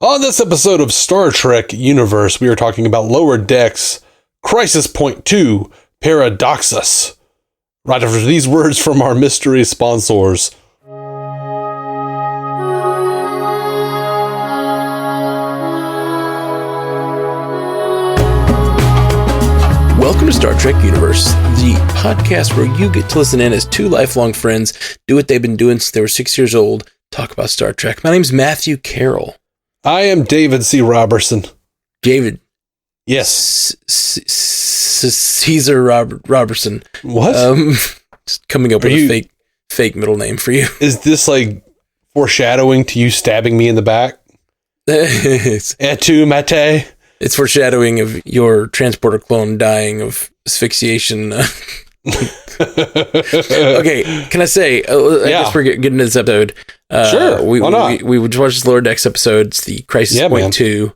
On this episode of Star Trek Universe, we are talking about Lower Decks, Crisis Point 2, Paradoxus. Right after these words from our mystery sponsors. Welcome to Star Trek Universe, the podcast where you get to listen in as two lifelong friends do what they've been doing since they were 6 years old, talk about Star Trek. My name's Matthew Carroll. I am David C. Robertson. David. Yes. Caesar Robertson. What? Just coming up with a fake middle name for you. Is this like foreshadowing to you stabbing me in the back? Et tu, Mate? It's foreshadowing of your transporter clone dying of asphyxiation. Okay, can I say, I guess we're getting into this episode. Sure, why not? We watched this Lower Decks episode. It's the Crisis Point 2.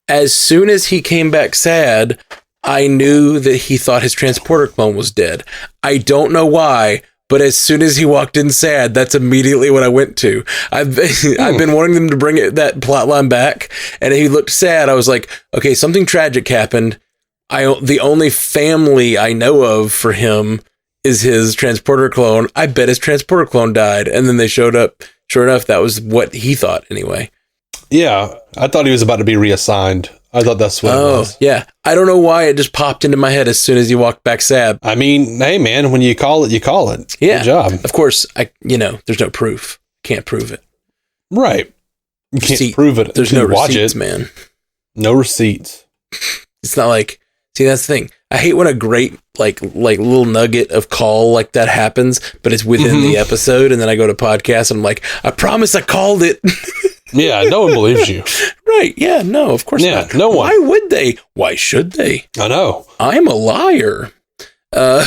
As soon as he came back sad, I knew that he thought his transporter clone was dead. I don't know why, but as soon as he walked in sad, that's immediately what I went to. I've been wanting them to bring that plot line back, and he looked sad. I was like, okay, something tragic happened. The only family I know of for him is his transporter clone. I bet his transporter clone died. And then they showed up. Sure enough, that was what he thought anyway. Yeah. I thought he was about to be reassigned. I thought that's what it was. Yeah. I don't know why it just popped into my head as soon as he walked back sad. I mean, hey man, when you call it, you call it. Yeah. Good job. Of course, there's no proof. Can't prove it. Right. You can't prove it. There's no receipts, man. No receipts. It's not like, see, that's the thing. I hate when a great, like little nugget of call like that happens, but it's within the episode. And then I go to podcast and I'm like, I promise I called it. Yeah. No one believes you. Right. Yeah. No, of course not. No one. Why would they? Why should they? I know. I'm a liar. We've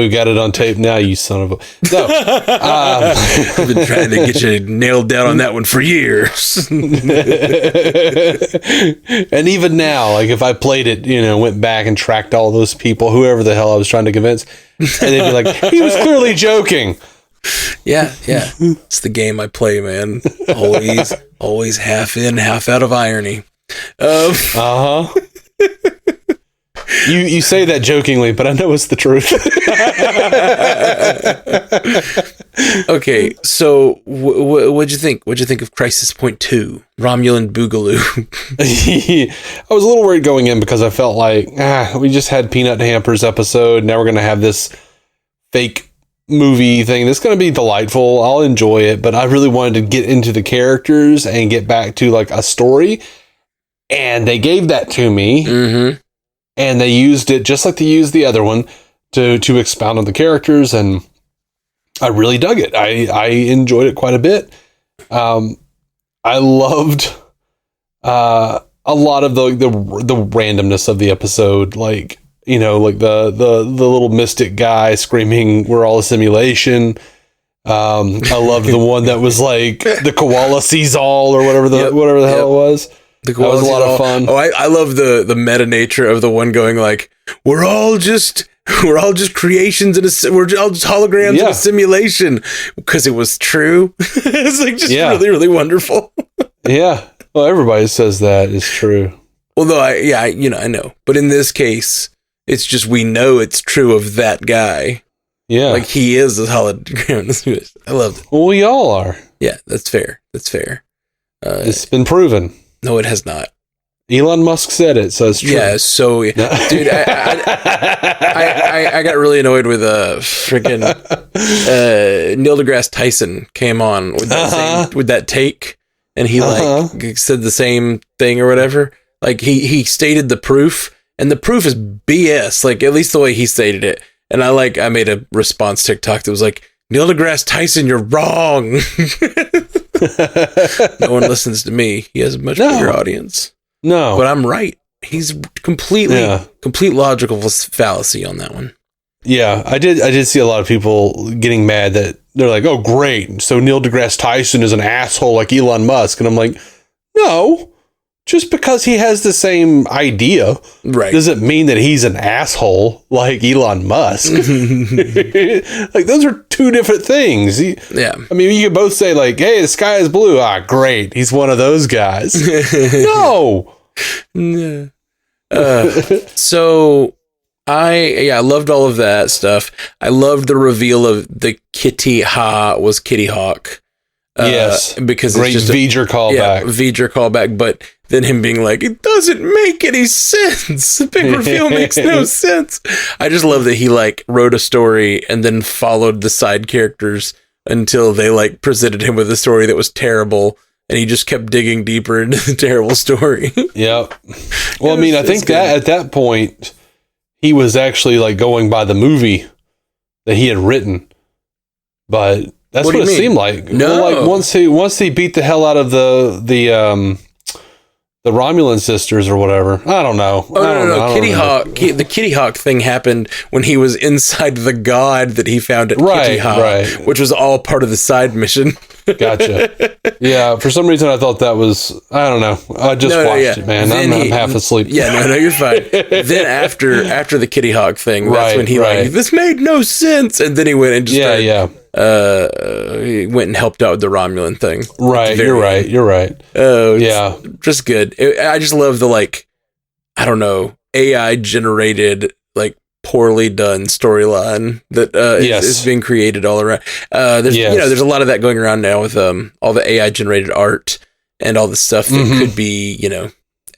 got it on tape now, you son of a... No. I've been trying to get you nailed down on that one for years. And even now, like if I played it, went back and tracked all those people, whoever the hell I was trying to convince, and they'd be like, he was clearly joking. Yeah. It's the game I play, man. Always half in, half out of irony. You say that jokingly, but I know it's the truth. Okay, so what'd you think? What'd you think of Crisis Point 2, Romulan Boogaloo? I was a little worried going in because I felt like, we just had Peanut Hampers episode. Now we're going to have this fake movie thing. That's going to be delightful. I'll enjoy it, but I really wanted to get into the characters and get back to like a story. And they gave that to me. Mm-hmm. And they used it just like they used the other one to expound on the characters, and I really dug it. I enjoyed it quite a bit. I loved a lot of the randomness of the episode, like the little mystic guy screaming, "We're all a simulation." I loved the one that was like the koala sees all, or whatever the hell it was. That was a lot of fun. Oh, I love the meta nature of the one going like, we're all just creations we're all just holograms in a simulation, because it was true. It's like just really, really wonderful. Yeah. Well, everybody says that is true. Well, no, I know. But in this case, it's just, we know it's true of that guy. Yeah. Like he is a hologram. I love it. Well, we all are. Yeah, that's fair. It's been proven. No, it has not. Elon Musk said it, so it's true. Yeah, so dude, I got really annoyed with freaking Neil deGrasse Tyson came on with that take, and he like said the same thing or whatever. Like he stated the proof, and the proof is BS. Like at least the way he stated it. And I made a response TikTok that was like, Neil deGrasse Tyson, you're wrong. No one listens to me. He has a much bigger audience. No. But I'm right. He's complete logical fallacy on that one. Yeah, I did see a lot of people getting mad that they're like, oh, great. So Neil deGrasse Tyson is an asshole like Elon Musk. And I'm like, no, just because he has the same idea, right, doesn't mean that he's an asshole like Elon Musk. Like, those are two different things. Yeah. I mean, you could both say, like, hey, the sky is blue. Ah, great. He's one of those guys. No. So I loved all of that stuff. I loved the reveal of the Kitty was Kitty Hawk. Yes, because great it's just V'ger callback. Yeah, V'ger callback, but then him being like, it doesn't make any sense. The big reveal makes no sense. I just love that he like wrote a story and then followed the side characters until they like presented him with a story that was terrible, and he just kept digging deeper into the terrible story. Yep. Well, I mean, I think that at that point he was actually like going by the movie that he had written, but that's what it seemed like. No, well, like once he beat the hell out of the Romulan sisters or whatever. I don't know. No. Kitty Hawk. The Kitty Hawk thing happened when he was inside the god that he found at Kitty Hawk, which was all part of the side mission. Gotcha. Yeah, for some reason I thought that was, I don't know. I just watched it, man. I'm half asleep. Yeah, no, you're fine. Then after the Kitty Hawk thing, that's when he like, this made no sense, and then he went and just he went and helped out with the Romulan thing. Right, you're right. Oh, yeah, just good. I just love the like, I don't know, AI generated like poorly done storyline that is being created all around. There's a lot of that going around now with all the AI generated art and all the stuff that could be,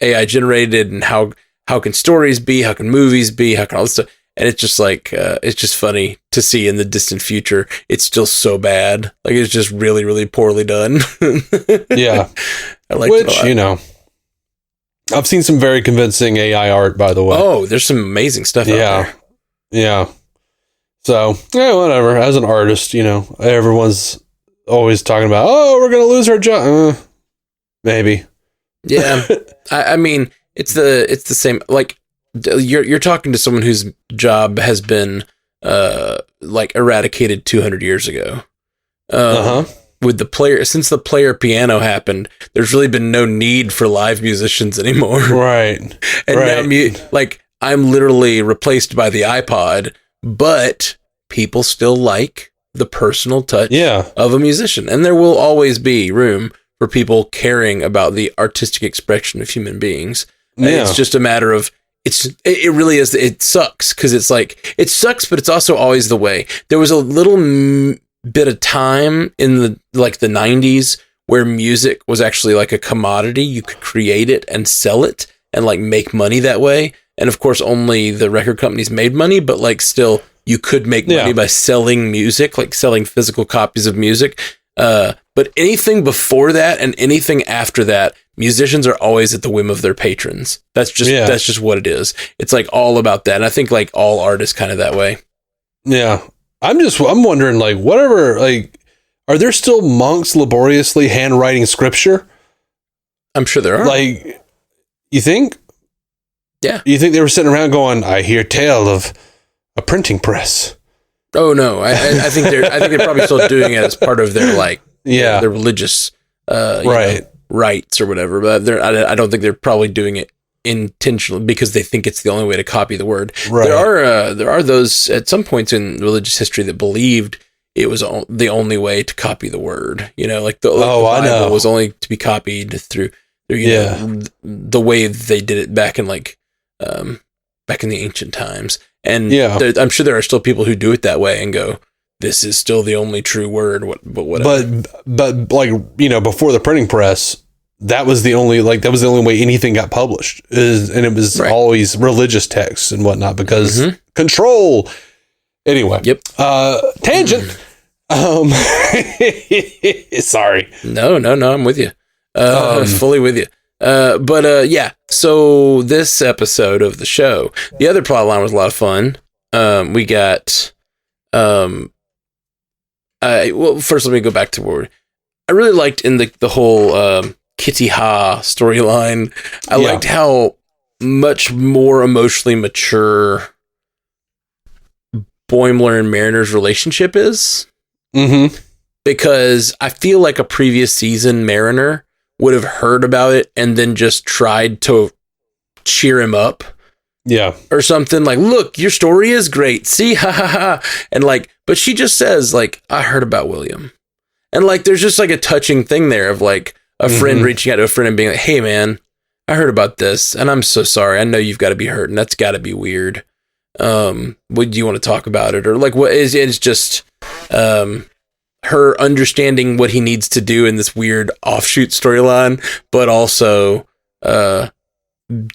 AI generated, and how can stories be, how can movies be, how can all this stuff. And it's just like, it's just funny to see in the distant future, it's still so bad. Like, it's just really, really poorly done. Yeah. I like it a lot. I've seen some very convincing AI art, by the way. Oh, there's some amazing stuff out there. Yeah. So, whatever. As an artist, everyone's always talking about, oh, we're going to lose our job. Maybe. Yeah. I mean, it's the same, like, you're talking to someone whose job has been like eradicated 200 years ago. With the player, since the player piano happened, there's really been no need for live musicians anymore. Right. And now, like, I'm literally replaced by the iPod, but people still like the personal touch of a musician. And there will always be room for people caring about the artistic expression of human beings. Yeah. It's just a matter of, it really is. It sucks because it's like, it sucks, but it's also always the way. There was a little bit of time in the 90s where music was actually like a commodity. You could create it and sell it and like make money that way. And of course, only the record companies made money, but like still you could make money by selling music, like selling physical copies of music. But anything before that and anything after that, musicians are always at the whim of their patrons. That's just what it is. It's like all about that. And I think like all art is kind of that way. Yeah. I'm wondering, like, whatever, like, are there still monks laboriously handwriting scripture? I'm sure there are. Like, you think? Yeah. You think they were sitting around going, I hear tale of a printing press? Oh no, I think they're probably still doing it as part of their like their religious rites or whatever. But I don't think they're probably doing it intentionally because they think it's the only way to copy the word. Right. There are those at some points in religious history that believed it was the only way to copy the word. Like the Bible was only to be copied through the way they did it back in back in the ancient times. And I'm sure there are still people who do it that way and go, this is still the only true word, but whatever. But like, before the printing press, that was the only way anything got published, and it was always religious texts and whatnot because control. Anyway, tangent. Sorry. No, I'm with you. Fully with you. So this episode of the show, the other plot line was a lot of fun. We got, first let me go back to where I really liked in the whole, Kitty Ha storyline. I liked how much more emotionally mature Boimler and Mariner's relationship is. Mm-hmm. Because I feel like a previous season Mariner would have heard about it and then just tried to cheer him up. Yeah. Or something like, look, your story is great. See, ha ha ha. And like, but she just says like, I heard about William. And like, there's just like a touching thing there of like a friend reaching out to a friend and being like, hey man, I heard about this and I'm so sorry. I know you've got to be hurt and that's got to be weird. Would you want to talk about it? Or like, what is it's just, her understanding what he needs to do in this weird offshoot storyline, but also,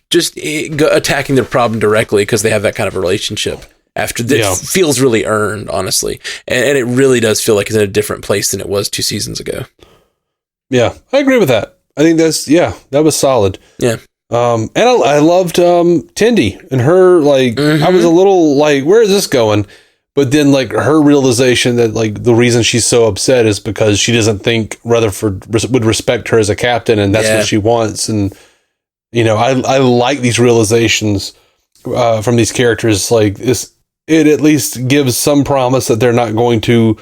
just attacking the problem directly because they have that kind of relationship after that feels really earned, honestly. And it really does feel like it's in a different place than it was 2 seasons ago. Yeah, I agree with that. I think that was solid. Yeah. And I loved, Tindy and her, like, I was a little like, where is this going? But then like her realization that like the reason she's so upset is because she doesn't think Rutherford would respect her as a captain. And that's what she wants. And, you know, I like these realizations from these characters. Like it at least gives some promise that they're not going to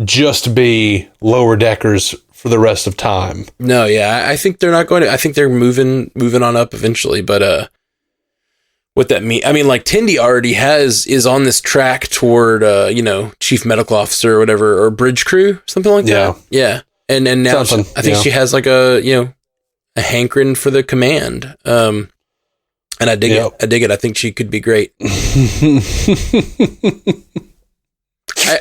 just be lower deckers for the rest of time. No, yeah, I think they're not going to. I think they're moving on up eventually. But what that mean? I mean, like Tindy already is on this track toward chief medical officer or whatever, or bridge crew, something like that. Yeah, and now I think she has like a hankering for the command. And I dig it. I dig it. I think she could be great.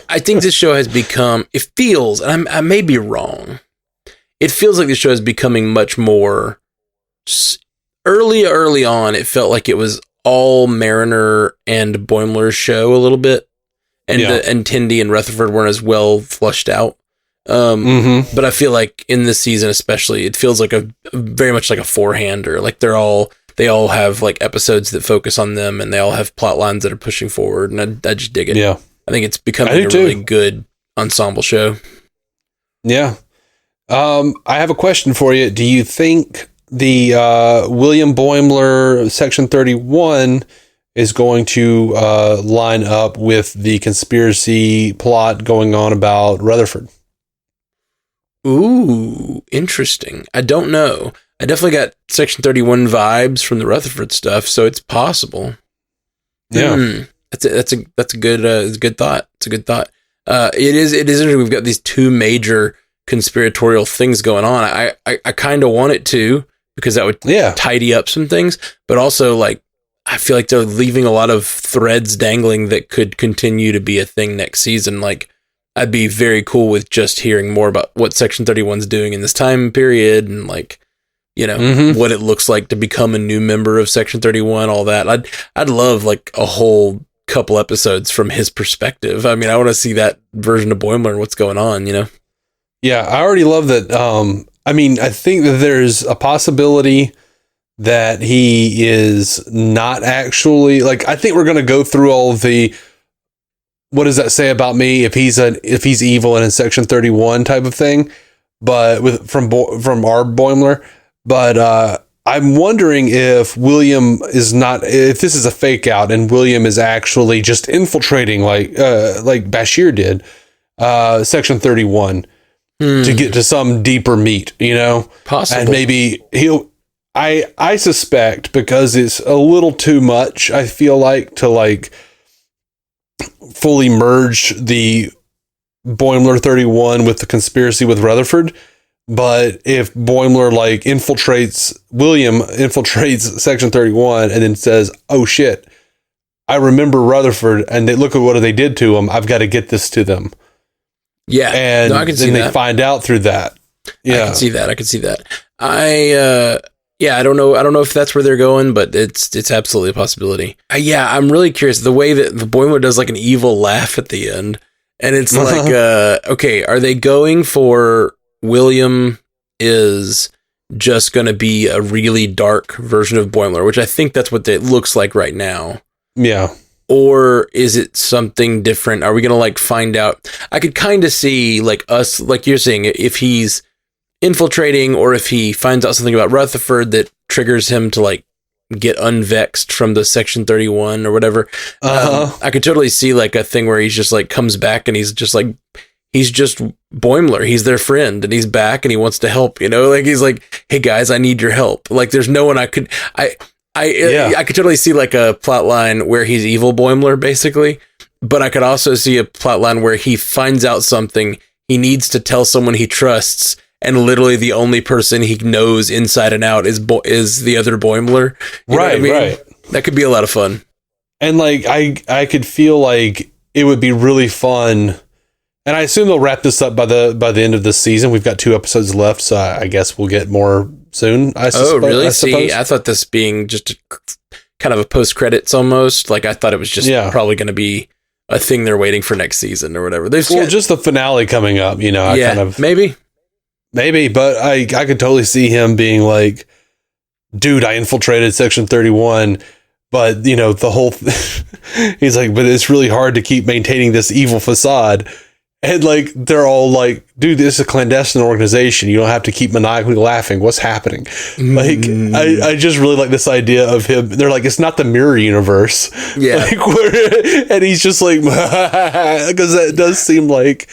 I think this show has become, it feels, and I may be wrong, it feels like this show is becoming much more, early on, it felt like it was all Mariner and Boimler's show a little bit, and Tindy and Rutherford weren't as well flushed out. But I feel like in this season especially, it feels like a very much like a four-hander. Like they all have like episodes that focus on them, and they all have plot lines that are pushing forward, and I just dig it. Yeah. I think it's becoming a really good ensemble show. Yeah. I have a question for you. Do you think the William Boimler Section 31 is going to line up with the conspiracy plot going on about Rutherford? Ooh, interesting. I don't know. I definitely got Section 31 vibes from the Rutherford stuff, so it's possible. Yeah. That's a good thought. It's a good thought. It is interesting. We've got these two major conspiratorial things going on. I kind of want it to, because that would tidy up some things, but also like I feel like they're leaving a lot of threads dangling that could continue to be a thing next season. Like I'd be very cool with just hearing more about what Section 31's doing in this time period, and like, what it looks like to become a new member of Section 31, all that. I'd love like a whole couple episodes from his perspective. I mean, I want to see that version of Boimler and what's going on, Yeah, I already love that. I think that there's a possibility that he is not actually, like, I think we're going to go through all of the, what does that say about me if he's evil and in Section 31 type of thing, but from our Boimler. But I'm wondering if William is not, if this is a fake out and William is actually just infiltrating like Bashir did, Section 31 to get to some deeper meat, Possible. And maybe I suspect, because it's a little too much, I feel like, to like fully merge the Boimler 31 with the conspiracy with Rutherford. But if Boimler William infiltrates Section 31 and then says, oh shit, I remember Rutherford and look at what they did to him. I've got to get this to them. Yeah. And I can see then they find out through that. Yeah. I can see that. I don't know if that's where they're going, but it's absolutely a possibility. I'm really curious. The way that the Boimler does like an evil laugh at the end. And it's like, okay, are they going for William is just going to be a really dark version of Boimler, which I think that's what it looks like right now. Yeah. Or is it something different? Are we going to like find out? I could kind of see like us, like you're saying, if he's infiltrating or if he finds out something about Rutherford that triggers him to like get unvexed from the Section 31 or whatever. I could totally see like a thing where he's just like comes back and he's just like, he's just Boimler. He's their friend, and he's back, and he wants to help. Like he's like, hey guys, I need your help. Like there's no one I could totally see like a plot line where he's evil Boimler basically, but I could also see a plot line where he finds out something he needs to tell someone he trusts, and literally the only person he knows inside and out is the other Boimler. Right, right. That could be a lot of fun. And like I could feel like it would be really fun. And I assume they'll wrap this up by the end of this season. We've got 2 episodes left, so I guess we'll get more soon. Oh, really? See, I thought this being just kind of a post-credits almost. Like, I thought it was just probably going to be a thing they're waiting for next season or whatever. Just the finale coming up, maybe. But I could totally see him being like, dude, I infiltrated Section 31, but, the whole... he's like, but it's really hard to keep maintaining this evil facade. And like, they're all like, dude, this is a clandestine organization. You don't have to keep maniacally laughing. What's happening? Like, I just really like this idea of him. They're like, it's not the mirror universe. Yeah. Like, and he's just like, because that does seem like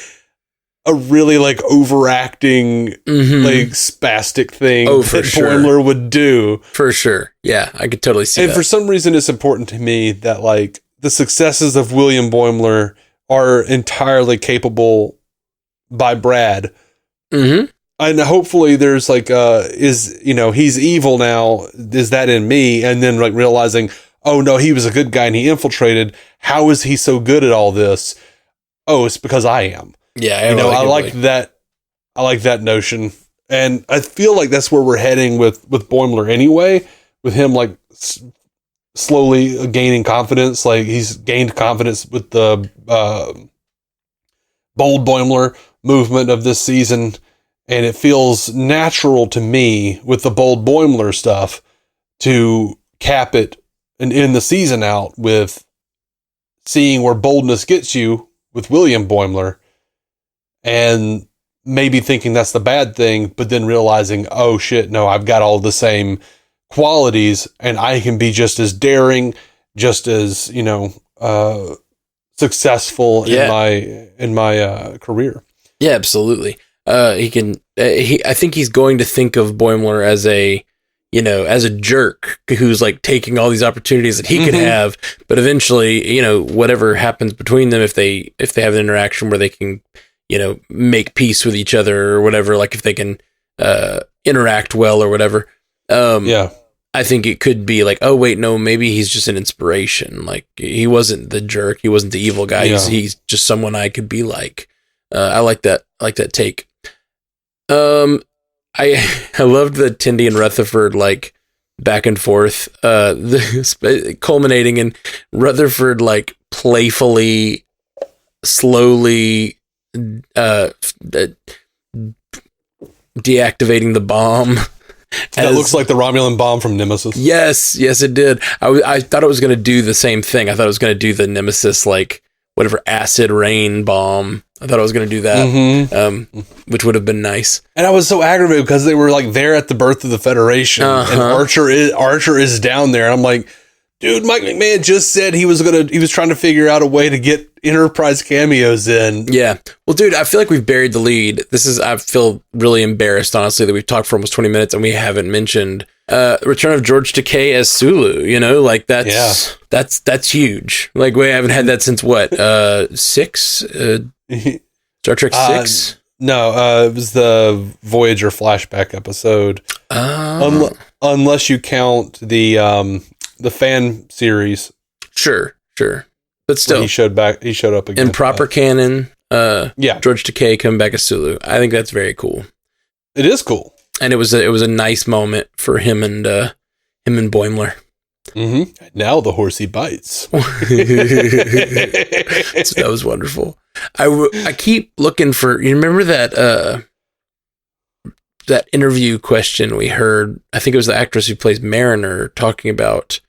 a really like overacting, like spastic thing that Boimler would do. For sure. Yeah. I could totally see that. And for some reason, it's important to me that like the successes of William Boimler are entirely capable by Brad. And hopefully there's like, he's evil now. Is that in me? And then like realizing, oh no, he was a good guy and he infiltrated. How is he so good at all this? Oh, it's because I am. Yeah. I like that. I like that notion. And I feel like that's where we're heading with Boimler anyway, with him like slowly gaining confidence. Like he's gained confidence with the bold Boimler movement of this season, and it feels natural to me with the bold Boimler stuff to cap it and end the season out with seeing where boldness gets you with William Boimler, and maybe thinking that's the bad thing, but then realizing, oh shit, no, I've got all the same qualities, and I can be just as daring, just as successful in my career. Yeah, absolutely. I think he's going to think of Boimler as a jerk who's like taking all these opportunities that he could have, but eventually, whatever happens between them, if they have an interaction where they can, make peace with each other or whatever, like if they can interact well or whatever. I think it could be like, oh wait, no, maybe he's just an inspiration. Like he wasn't the jerk. He wasn't the evil guy. Yeah. He's just someone I could be like. I like that. I like that take. I loved the Tindy and Rutherford like back and forth, culminating in Rutherford like playfully, slowly, deactivating the bomb. That looks like the Romulan bomb from Nemesis. Yes, it did. I thought it was going to do the same thing. I thought it was going to do the Nemesis, like, whatever, acid rain bomb. I thought I was going to do that, which would have been nice. And I was so aggravated because they were, like, there at the birth of the Federation, and Archer is down there. I'm like, dude, Mike McMahon just said he was trying to figure out a way to get Enterprise cameos in. Yeah. Well, dude, I feel like we've buried the lead. I feel really embarrassed, honestly, that we've talked for almost 20 minutes and we haven't mentioned return of George Takei as Sulu, like that's huge. Like we haven't had that since what? 6? Star Trek 6? No, it was the Voyager flashback episode. Unless you count the fan series. Sure. But still, he showed up again. In proper canon, George Takei coming back as Sulu. I think that's very cool. It is cool. And it was a nice moment for him and Boimler. Mm-hmm. Now the horsey bites. So that was wonderful. I keep looking for, you remember that interview question we heard? I think it was the actress who plays Mariner talking about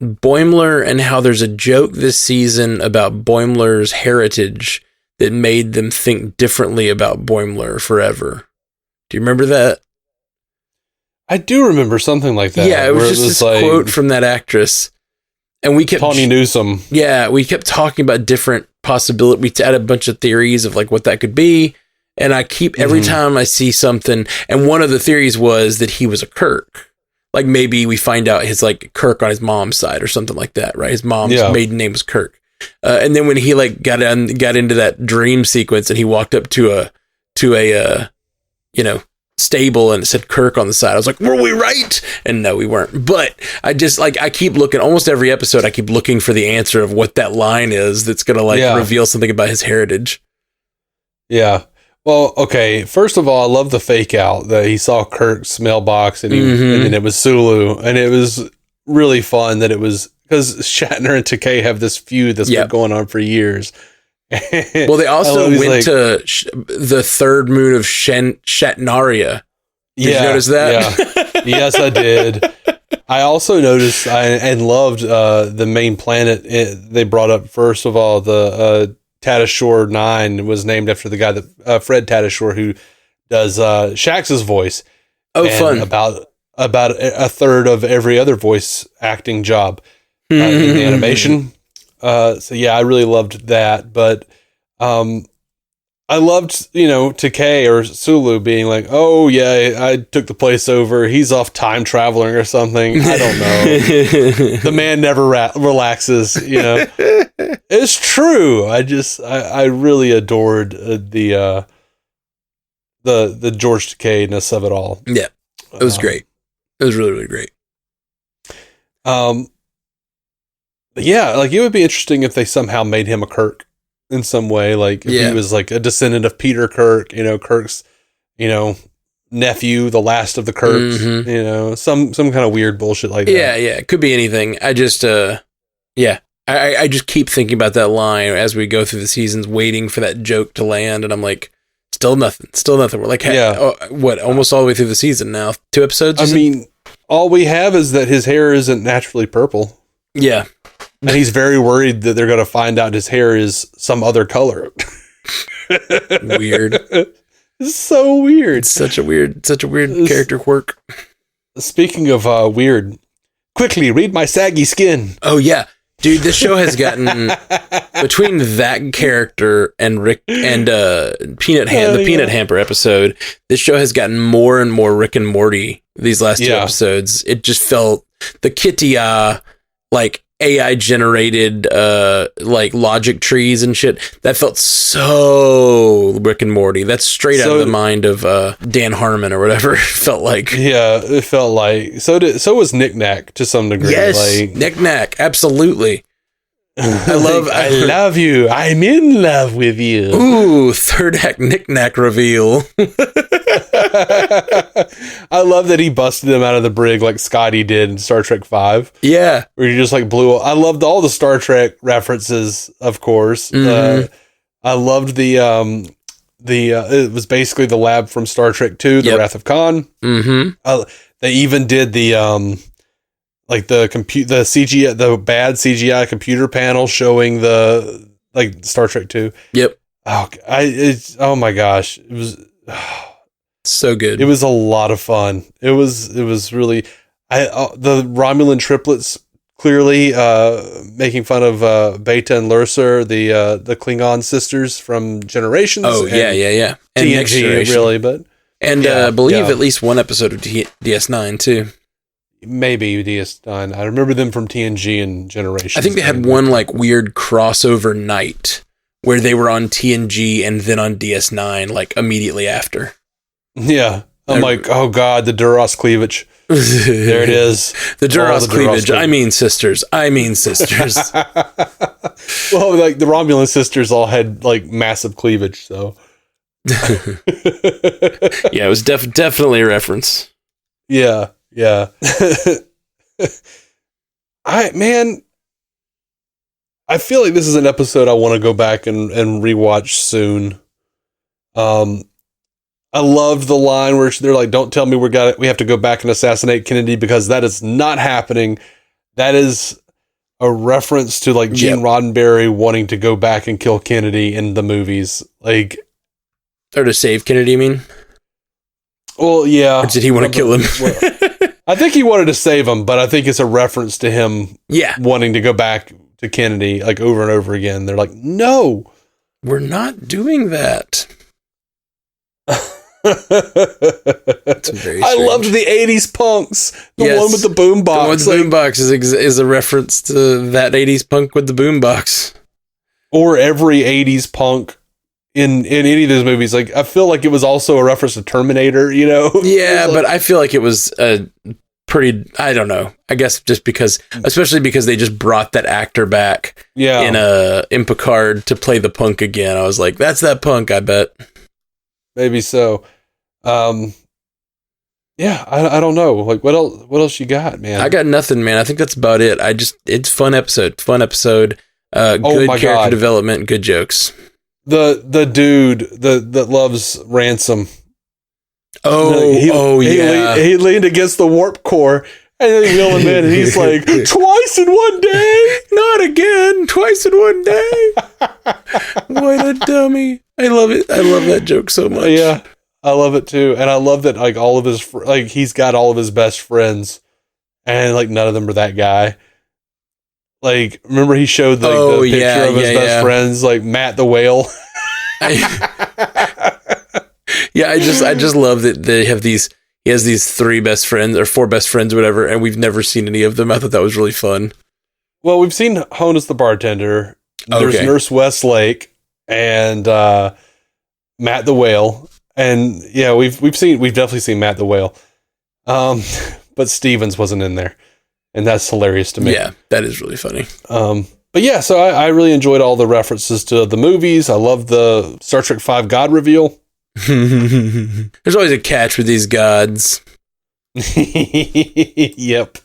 Boimler and how there's a joke this season about Boimler's heritage that made them think differently about Boimler forever. Do you remember that? I do remember something like that. Yeah, it was just this quote from that actress. And we kept Tawny Newsome. Yeah, we kept talking about different possibilities. We had a bunch of theories of like what that could be. And I keep every time I see something, and one of the theories was that he was a Kirk. Like maybe we find out his like Kirk on his mom's side or something like that, right? His mom's maiden name was Kirk. And then when he like got into that dream sequence and he walked up to a stable and it said Kirk on the side, I was like, were we right? And no, we weren't. But I just like, I keep looking, almost every episode, I keep looking for the answer of what that line is that's going to like reveal something about his heritage. Yeah. Well, okay. First of all, I love the fake out that he saw Kirk's mailbox and then it was Sulu, and it was really fun that it was because Shatner and Takei have this feud that's been going on for years. Well, they also went to the third moon of Shatnaria. Did you notice that? Yeah. Yes, I did. I also noticed and loved the main planet they brought up. First of all, the Tatashore 9 was named after the guy that Fred Tatashore, who does Shax's voice. Oh, and fun! About a third of every other voice acting job in the animation. So yeah, I really loved that, but I loved, Takei or Sulu being like, oh yeah, I took the place over. He's off time traveling or something. I don't know. The man never relaxes, It's true. I really adored the George Takei-ness of it all. Yeah, it was great. It was really, really great. Yeah, like it would be interesting if they somehow made him a Kirk in some way, like if he was like a descendant of Peter Kirk, Kirk's, nephew, the last of the Kirks, some kind of weird bullshit like that. Yeah, it could be anything. I just, I just keep thinking about that line as we go through the seasons, waiting for that joke to land, and I'm like, still nothing. We're like, almost all the way through the season now? 2 episodes? I mean, all we have is that his hair isn't naturally purple. Yeah. And he's very worried that they're going to find out his hair is some other color. Weird. It's so weird. It's such a weird character quirk. Speaking of weird, quickly read my saggy skin. Oh yeah, dude, this show has gotten between that character and Rick and the Peanut Hamper episode. This show has gotten more and more Rick and Morty these last 2 episodes. It just felt the Kitty like AI generated like logic trees and shit. That felt so Rick and Morty. That's straight out of the mind of Dan Harmon or whatever it felt like. Yeah, it felt like so was Knick Knack to some degree. Yes, like, Knick Knack, absolutely. I love you. I'm in love with you. Ooh, third act Knick Knack reveal. I love that he busted him out of the brig like Scotty did in Star Trek V. Yeah. Where he just like blew up. I loved all the Star Trek references, of course. I loved it was basically the lab from Star Trek 2, The Wrath of Khan. They even did the like the CGI, the bad CGI computer panel showing the like Star Trek 2. Yep. Oh my gosh, it was so good. It was a lot of fun. It was really the Romulan triplets clearly making fun of Beta and Lursa, the Klingon sisters from Generations. Oh yeah. And TNG really, but I believe at least one episode of DS9 too. Maybe DS9. I remember them from TNG and Generations. I think they had one like weird crossover night where they were on TNG and then on DS9 like immediately after. Yeah. I'm like, oh god, the Duras cleavage. There it is. The Duras cleavage. I mean sisters. Well, like the Romulan sisters all had like massive cleavage, so. Yeah, it was definitely a reference. Yeah. I feel like this is an episode I want to go back and rewatch soon. I loved the line where they're like, "Don't tell me we have to go back and assassinate Kennedy," because that is not happening. That is a reference to like Gene Roddenberry wanting to go back and kill Kennedy in the movies, like, or to save Kennedy. You mean? Well, yeah. Or did he want to kill him? I think he wanted to save him, but I think it's a reference to him wanting to go back to Kennedy like over and over again. They're like, no, we're not doing that. I loved the 80s punks. The one with the boombox. The one with the boombox is a reference to that 80s punk with the boombox. Or every 80s punk in any of those movies. Like, I feel like it was also a reference to Terminator, you know? Yeah, but I feel like it was pretty, I don't know. I guess just because, especially because they just brought that actor back in Picard to play the punk again. I was like, that's that punk, I bet. Maybe so. I don't know. Like, what else you got, man? I got nothing, man. I think that's about it. It's fun episode. Good character development, good jokes. The dude that loves Ransom. He leaned against the warp core and they wheel him in and he's like, twice in one day? Not again. Twice in one day. What a dummy. I love it. I love that joke so much. Yeah, I love it too. And I love that like all of his, he's got all of his best friends and like none of them are that guy. Like, remember he showed the picture of his best friends, like Matt the Whale. I just love that they have he has these 3 best friends or 4 best friends or whatever, and we've never seen any of them. I thought that was really fun. Well, we've seen Honus the bartender. There's Nurse Westlake and Matt the Whale. And yeah, we've definitely seen Matt the Whale. But Stevens wasn't in there. And that's hilarious to me. Yeah, that is really funny. But yeah, so I really enjoyed all the references to the movies. I love the Star Trek V God reveal. There's always a catch with these gods. Yep.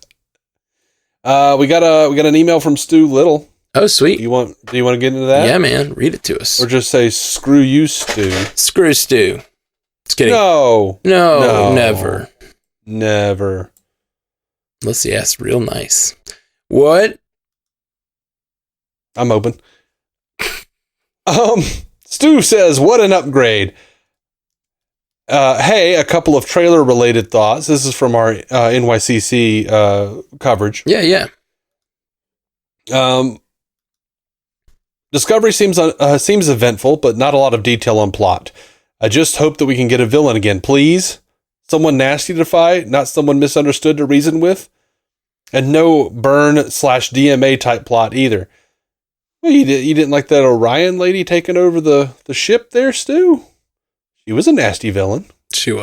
We got an email from Stu Little. Oh, sweet. Do you want to get into that? Yeah, man. Read it to us. Or just say, screw you, Stu. Screw Stu. Just kidding. No, never. Unless he asks real nice. What? I'm open. Stu says, what an upgrade. Hey, a couple of trailer related thoughts. This is from our NYCC coverage. Yeah. Discovery seems eventful, but not a lot of detail on plot. I just hope that we can get a villain again, please. Someone nasty to fight, not someone misunderstood to reason with. And no burn/DMA type plot either. Well, you didn't like that Orion lady taking over the ship there, Stu? She was a nasty villain. Stu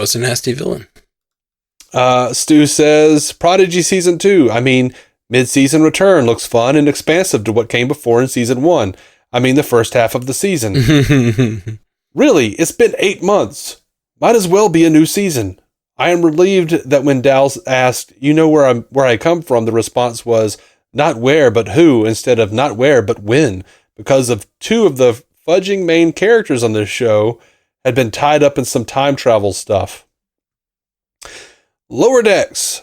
says, Prodigy Season 2. I mean, mid-season return looks fun and expansive to what came before in Season 1. I mean, the first half of the season. Really, it's been 8 months. Might as well be a new season. I am relieved that when Dals asked, you know where I come from, the response was, not where, but who, instead of not where, but when, because of 2 of the fudging main characters on this show had been tied up in some time travel stuff. Lower Decks.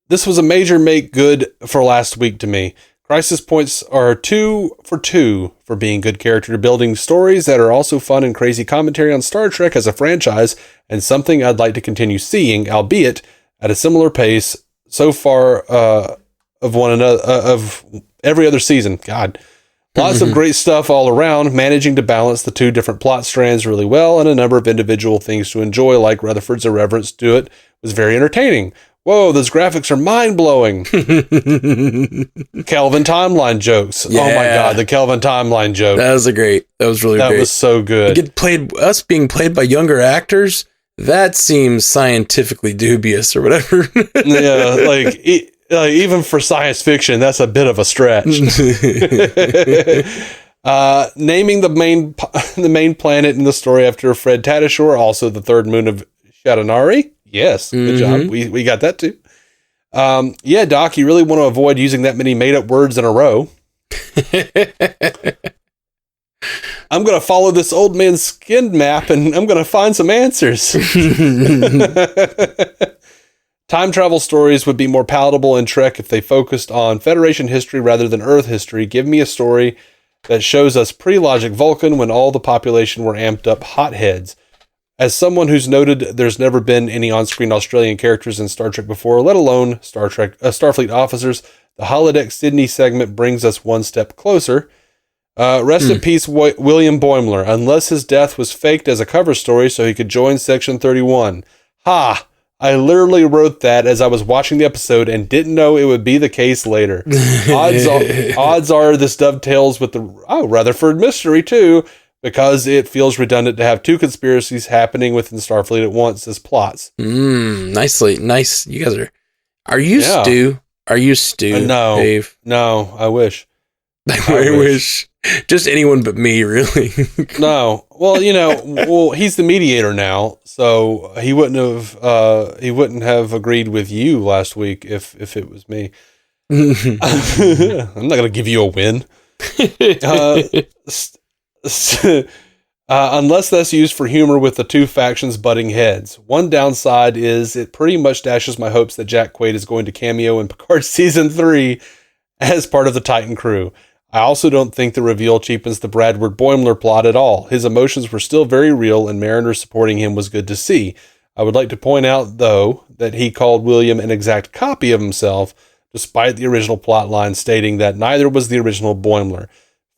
This was a major make good for last week to me. Crisis points are 2 for 2 for being good character building stories that are also fun and crazy commentary on Star Trek as a franchise and something I'd like to continue seeing, albeit at a similar pace so far of one another of every other season. God. Lots of great stuff all around, managing to balance the 2 different plot strands really well and a number of individual things to enjoy, like Rutherford's irreverence to it was very entertaining. Whoa, those graphics are mind-blowing. Kelvin timeline jokes. Yeah. Oh my God, the Kelvin timeline joke. That was really great. That was so good. Us being played by younger actors, that seems scientifically dubious or whatever. Yeah, like even for science fiction, that's a bit of a stretch. Naming the main planet in the story after Fred Tatasciore, also the 3rd moon of Shadonari. Yes, good job. We got that too. Yeah, Doc, you really want to avoid using that many made-up words in a row. I'm going to follow this old man's skin map and I'm going to find some answers. Time travel stories would be more palatable in Trek if they focused on Federation history rather than Earth history. Give me a story that shows us pre-logic Vulcan when all the population were amped up hotheads. As someone who's noted there's never been any on-screen Australian characters in Star Trek before, let alone Starfleet officers, the Holodeck Sydney segment brings us one step closer. Rest in peace, William Boimler, unless his death was faked as a cover story so he could join Section 31. Ha! I literally wrote that as I was watching the episode and didn't know it would be the case later. Odds are this dovetails with the Rutherford mystery too, because it feels redundant to have two conspiracies happening within Starfleet at once as plots. Nicely. Nice. You guys are you Stu? Are you Stu, no, Dave? No, I wish. I wish. Just anyone but me, really. No. Well, he's the mediator now, so he wouldn't have agreed with you last week if it was me. I'm not going to give you a win. Unless that's used for humor with the two factions butting heads. One downside is it pretty much dashes my hopes that Jack Quaid is going to cameo in Picard Season 3 as part of the Titan crew. I also don't think the reveal cheapens the Bradward Boimler plot at all. His emotions were still very real, and Mariner supporting him was good to see. I would like to point out, though, that he called William an exact copy of himself, despite the original plotline stating that neither was the original Boimler.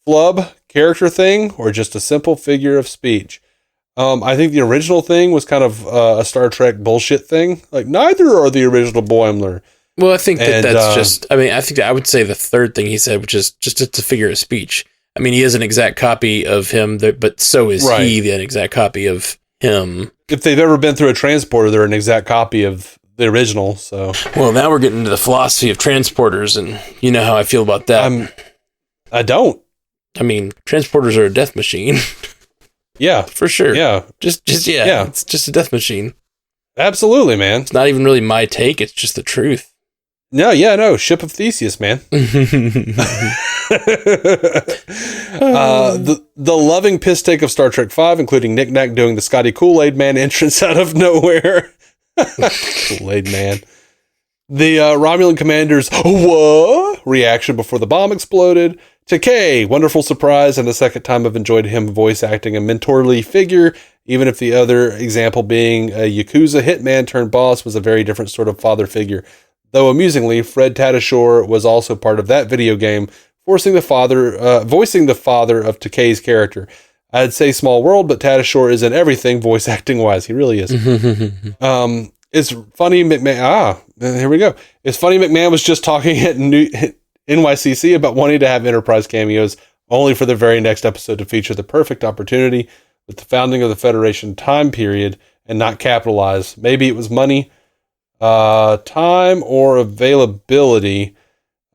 Flub, character thing, or just a simple figure of speech? I think the original thing was kind of a Star Trek bullshit thing. Like, neither are the original Boimler. Well, I think that's just, I think I would say the third thing he said, which is just it's a figure of speech. I mean, he is an exact copy of him, but so is he an exact copy of him. If they've ever been through a transporter, they're an exact copy of the original, so. Well, now we're getting into the philosophy of transporters, and you know how I feel about that. I don't. I mean, transporters are a death machine. Yeah. For sure. Yeah. Just it's just a death machine. Absolutely, man. It's not even really my take, it's just the truth. No, Ship of Theseus, man. The loving piss take of Star Trek V, including Nick Nack doing the Scotty Kool-Aid Man entrance out of nowhere. Kool-Aid Man. The Romulan commander's what reaction before the bomb exploded. Takei, wonderful surprise, and the second time I've enjoyed him voice acting a mentorly figure, even if the other example being a Yakuza hitman turned boss was a very different sort of father figure. Though amusingly, Fred Tatasciore was also part of that video game, voicing the father of Takei's character. I'd say small world, but Tatasciore is in everything voice acting wise. He really is. It's funny McMahon. Here we go. It's funny McMahon was just talking at NYCC about wanting to have Enterprise cameos, only for the very next episode to feature the perfect opportunity with the founding of the Federation time period and not capitalize. Maybe it was money. Time or availability,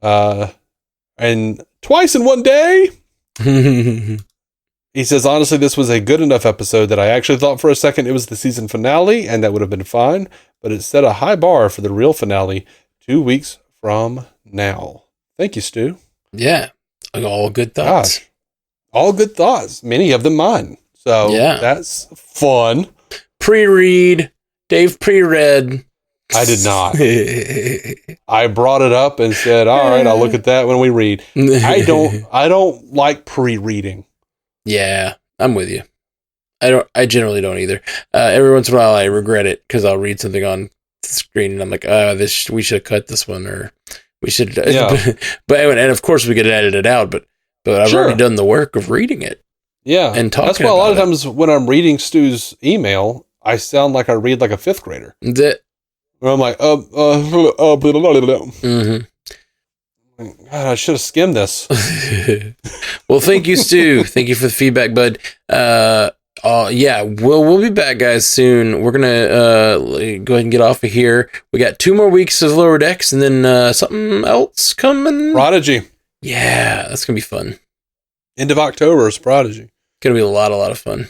and twice in one day. He says, honestly, this was a good enough episode that I actually thought for a second it was the season finale, and that would have been fine, but it set a high bar for the real finale 2 weeks from now. Thank you, Stu. Yeah, all good thoughts. Gosh, all good thoughts. Many of them mine. So that's fun. Pre-read. Dave pre-read. I did not. I brought it up and said, all right, I'll look at that when we read. I don't like pre-reading. Yeah, I'm with you. I generally don't either. Every once in a while I regret it because I'll read something on the screen and I'm like, we should have cut this one, or we should. Yeah. But and of course we could edit it out, but I've already done the work of reading it. Yeah. And talking. That's why a lot of times when I'm reading Stu's email, I sound like I read like a fifth grader. Where I'm like, mm-hmm. God, I should have skimmed this. Well, thank you, Stu. Thank you for the feedback, bud. Yeah, we'll be back, guys, soon. We're gonna go ahead and get off of here. We got 2 more weeks of Lower Decks, and then something else coming. Prodigy. Yeah, that's gonna be fun. End of October is Prodigy. Gonna be a lot of fun.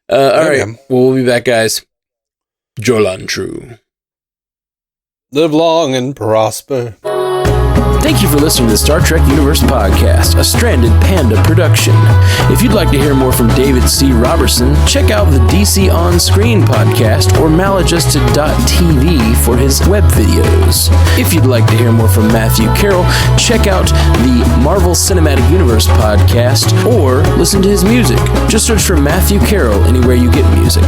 All right, well, we'll be back, guys. Jolan True. Live long and prosper. Thank you for listening to the Star Trek Universe Podcast, a Stranded Panda production. If you'd like to hear more from David C. Robertson, check out the DC On Screen podcast or maladjusted.tv for his web videos. If you'd like to hear more from Matthew Carroll, check out the Marvel Cinematic Universe podcast or listen to his music. Just search for Matthew Carroll anywhere you get music.